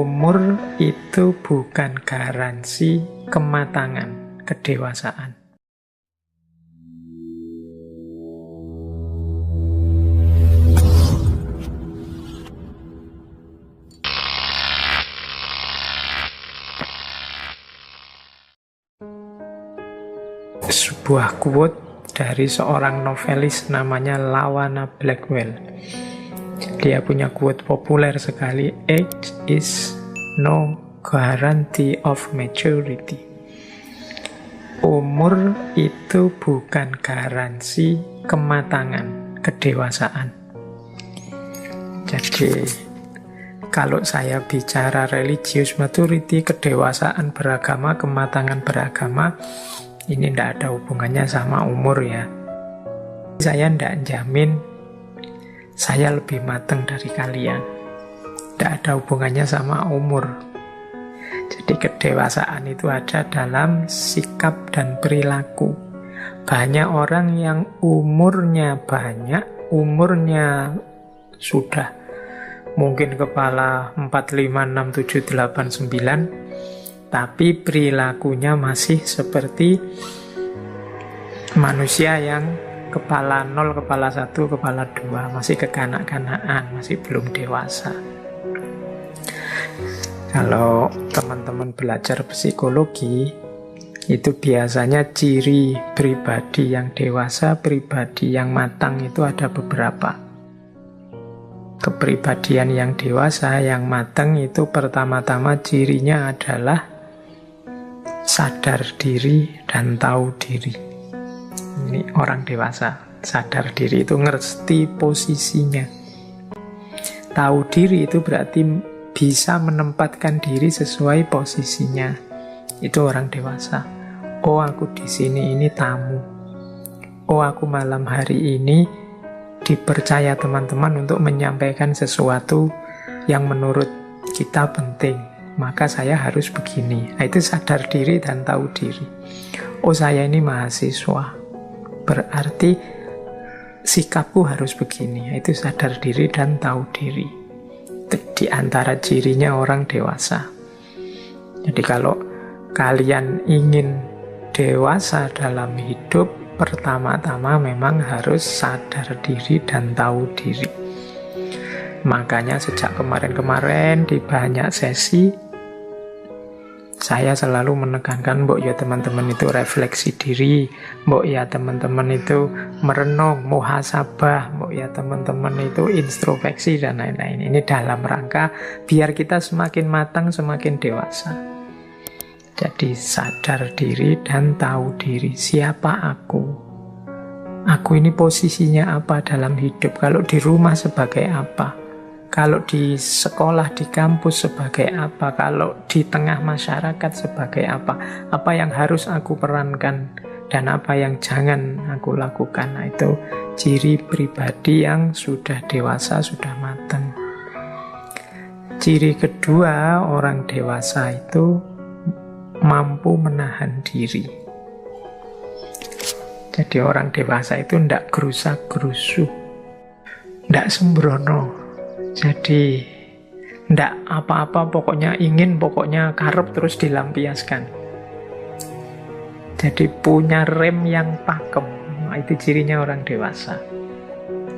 Umur itu bukan garansi kematangan, kedewasaan. Sebuah quote dari seorang novelis namanya Lawana Blackwell. Dia punya quote populer sekali, "Age is no guarantee of maturity." Umur itu bukan garansi kematangan, kedewasaan. Jadi, kalau saya bicara religious maturity, kedewasaan beragama, kematangan beragama, ini tidak ada hubungannya sama umur ya. Saya tidak jamin saya lebih matang dari kalian. Tidak ada hubungannya sama umur. Jadi kedewasaan itu ada dalam sikap dan perilaku. Banyak orang yang umurnya banyak, umurnya sudah mungkin kepala 4, 5, 6, 7, 8, 9, tapi perilakunya masih seperti manusia yang kepala 0, kepala 1, kepala 2, masih kekanak-kanakan, masih belum dewasa. Kalau teman-teman belajar psikologi, itu biasanya ciri pribadi yang dewasa, pribadi yang matang itu ada beberapa. Kepribadian yang dewasa, yang matang itu pertama-tama cirinya adalah sadar diri dan tahu diri. Ini orang dewasa, sadar diri itu ngerti posisinya. Tahu diri itu berarti bisa menempatkan diri sesuai posisinya. Itu orang dewasa. Oh, aku di sini ini tamu. Oh, aku malam hari ini dipercaya teman-teman untuk menyampaikan sesuatu yang menurut kita penting. Maka saya harus begini. Nah, itu sadar diri dan tahu diri. Oh, saya ini mahasiswa, berarti sikapku harus begini. Itu sadar diri dan tahu diri. Itu di antara cirinya orang dewasa. Jadi kalau kalian ingin dewasa dalam hidup, pertama-tama memang harus sadar diri dan tahu diri. Makanya sejak kemarin-kemarin di banyak sesi, saya selalu menekankan, mbok ya teman-teman itu refleksi diri, mbok ya teman-teman itu merenung, muhasabah, mbok ya teman-teman itu introspeksi dan lain-lain. Ini dalam rangka biar kita semakin matang, semakin dewasa. Jadi sadar diri dan tahu diri. Siapa aku? Aku ini posisinya apa dalam hidup? Kalau di rumah sebagai apa? Kalau di sekolah, di kampus sebagai apa? Kalau di tengah masyarakat sebagai apa? Apa yang harus aku perankan dan apa yang jangan aku lakukan? Nah, itu ciri pribadi yang sudah dewasa, sudah matang. Ciri kedua orang dewasa itu mampu menahan diri. Jadi orang dewasa itu tidak gerusa-gerusu, tidak sembrono. Jadi ndak apa-apa, pokoknya ingin, pokoknya karep terus dilampiaskan. Jadi punya rem yang pakem. Nah, itu cirinya orang dewasa.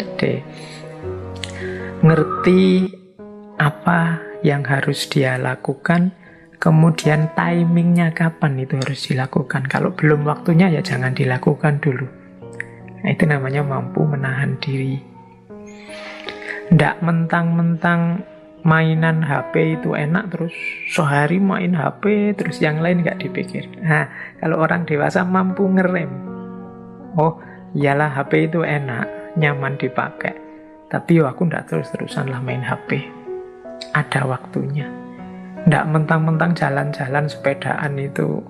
Jadi ngerti apa yang harus dia lakukan, kemudian timingnya kapan itu harus dilakukan. Kalau belum waktunya ya jangan dilakukan dulu. Nah, itu namanya mampu menahan diri. Ndak mentang-mentang mainan HP itu enak terus sehari main HP terus yang lain nggak dipikir. Nah, kalau orang dewasa mampu ngerem. Oh, iyalah HP itu enak, nyaman dipakai. Tapi aku ndak terus-terusan lah main HP. Ada waktunya. Ndak mentang-mentang jalan-jalan sepedaan itu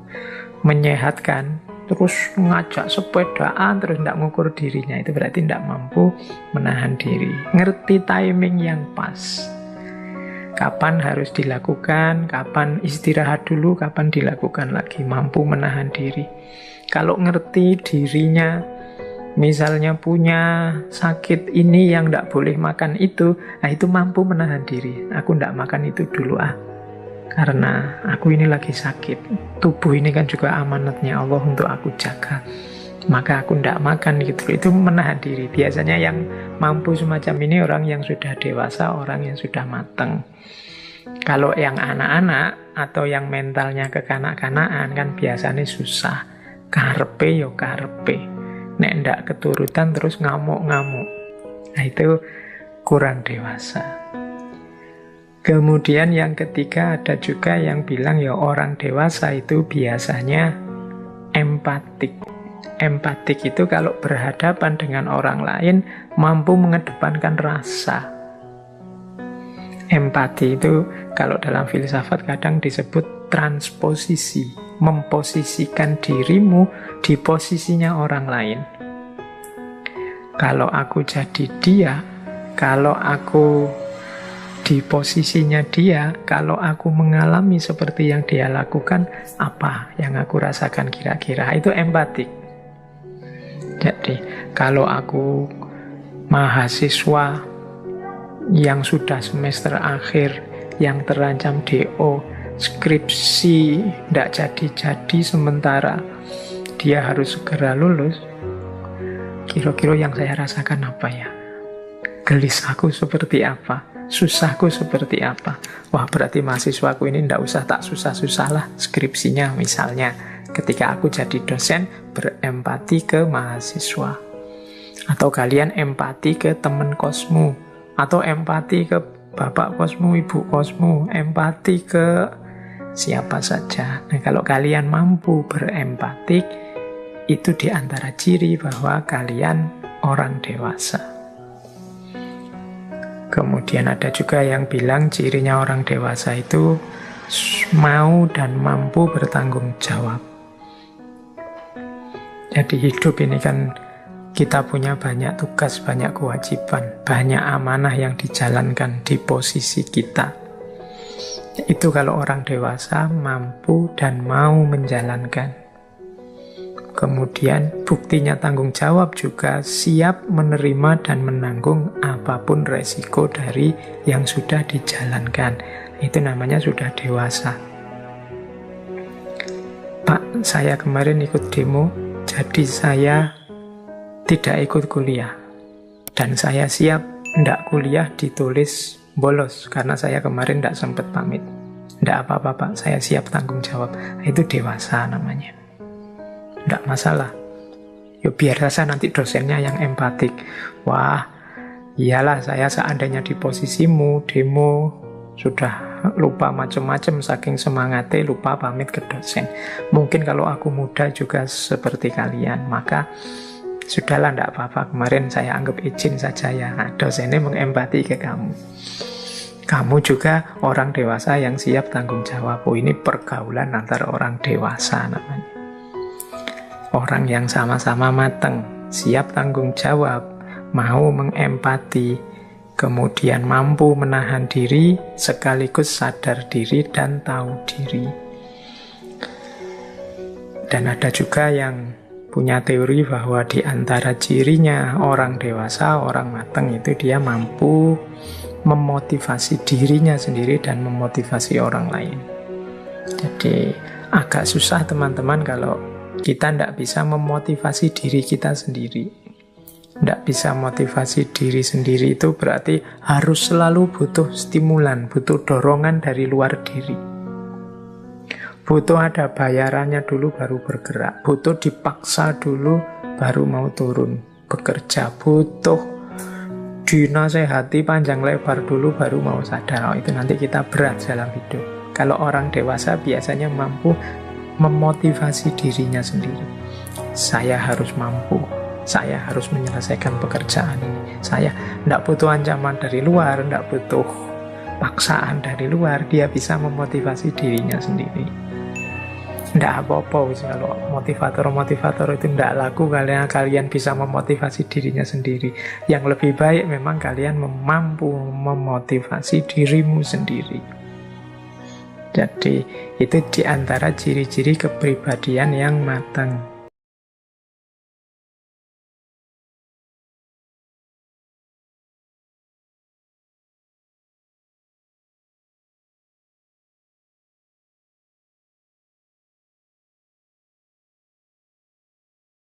menyehatkan, terus ngajak sepedaan, terus tidak mengukur dirinya, itu berarti tidak mampu menahan diri. Ngerti timing yang pas, kapan harus dilakukan, kapan istirahat dulu, kapan dilakukan lagi, mampu menahan diri. Kalau ngerti dirinya, misalnya punya sakit ini yang tidak boleh makan itu, nah itu mampu menahan diri. Aku tidak makan itu dulu karena aku ini lagi sakit. Tubuh ini kan juga amanatnya Allah untuk aku jaga, maka aku tidak makan gitu. Itu menahan diri. Biasanya yang mampu semacam ini orang yang sudah dewasa, orang yang sudah matang. Kalau yang anak-anak atau yang mentalnya kekanak-kanakan kan biasanya susah. Karepe yo karepe. Nek ndak keturutan terus ngamuk-ngamuk. Nah itu kurang dewasa. Kemudian yang ketiga ada juga yang bilang ya orang dewasa itu biasanya empatik. Empatik itu kalau berhadapan dengan orang lain mampu mengedepankan rasa. Empati itu kalau dalam filsafat kadang disebut transposisi, memposisikan dirimu di posisinya orang lain. Kalau aku jadi dia, kalau aku di posisinya dia, kalau aku mengalami seperti yang dia lakukan, apa yang aku rasakan kira-kira? Itu empatik. Jadi, kalau aku mahasiswa yang sudah semester akhir, yang terancam DO, skripsi tidak jadi-jadi sementara, dia harus segera lulus, kira-kira yang saya rasakan apa ya? Gelis aku seperti apa? Susahku seperti apa? Wah, berarti mahasiswaku ini tidak usah tak susah-susah lah skripsinya misalnya. Ketika aku jadi dosen, berempati ke mahasiswa. Atau kalian empati ke teman kosmu. Atau empati ke bapak kosmu, ibu kosmu. Empati ke siapa saja. Nah, kalau kalian mampu berempatik, itu diantara ciri bahwa kalian orang dewasa. Kemudian ada juga yang bilang cirinya orang dewasa itu mau dan mampu bertanggung jawab. Jadi hidup ini kan kita punya banyak tugas, banyak kewajiban, banyak amanah yang dijalankan di posisi kita. Itu kalau orang dewasa mampu dan mau menjalankan. Kemudian buktinya tanggung jawab juga siap menerima dan menanggung apapun resiko dari yang sudah dijalankan. Itu namanya sudah dewasa. Pak, saya kemarin ikut demo, jadi saya tidak ikut kuliah. Dan saya siap tidak kuliah ditulis bolos, karena saya kemarin tidak sempat pamit. Tidak apa-apa Pak, saya siap tanggung jawab. Itu dewasa namanya. Tidak masalah. Ya biar saja nanti dosennya yang empatik. Wah, iyalah saya seandainya di posisimu, demo, sudah lupa macam-macam saking semangatnya, lupa pamit ke dosen. Mungkin kalau aku muda juga seperti kalian, maka sudahlah, tidak apa-apa. Kemarin saya anggap izin saja ya. Nah, dosennya mengempati ke kamu. Kamu juga orang dewasa yang siap tanggung jawab. Oh, ini pergaulan antara orang dewasa namanya. Orang yang sama-sama matang, siap tanggung jawab, mau mengempati, kemudian mampu menahan diri, sekaligus sadar diri dan tahu diri. Dan ada juga yang punya teori bahwa di antara cirinya orang dewasa, orang matang itu dia mampu memotivasi dirinya sendiri dan memotivasi orang lain. Jadi agak susah teman-teman kalau kita tidak bisa memotivasi diri kita sendiri. Tidak bisa motivasi diri sendiri itu berarti harus selalu butuh stimulan, butuh dorongan dari luar diri. Butuh ada bayarannya dulu baru bergerak. Butuh dipaksa dulu baru mau turun bekerja. Butuh dinasehati panjang lebar dulu baru mau sadar. Oh, itu nanti kita berat dalam hidup. Kalau orang dewasa biasanya mampu memotivasi dirinya sendiri. Saya harus mampu, saya harus menyelesaikan pekerjaan ini. Saya tidak butuh ancaman dari luar, tidak butuh paksaan dari luar. Dia bisa memotivasi dirinya sendiri. Tidak apa-apa kalau motivator-motivator itu tidak laku, kalian bisa memotivasi dirinya sendiri. Yang lebih baik memang kalian mampu memotivasi dirimu sendiri. Jadi itu diantara ciri-ciri kepribadian yang matang.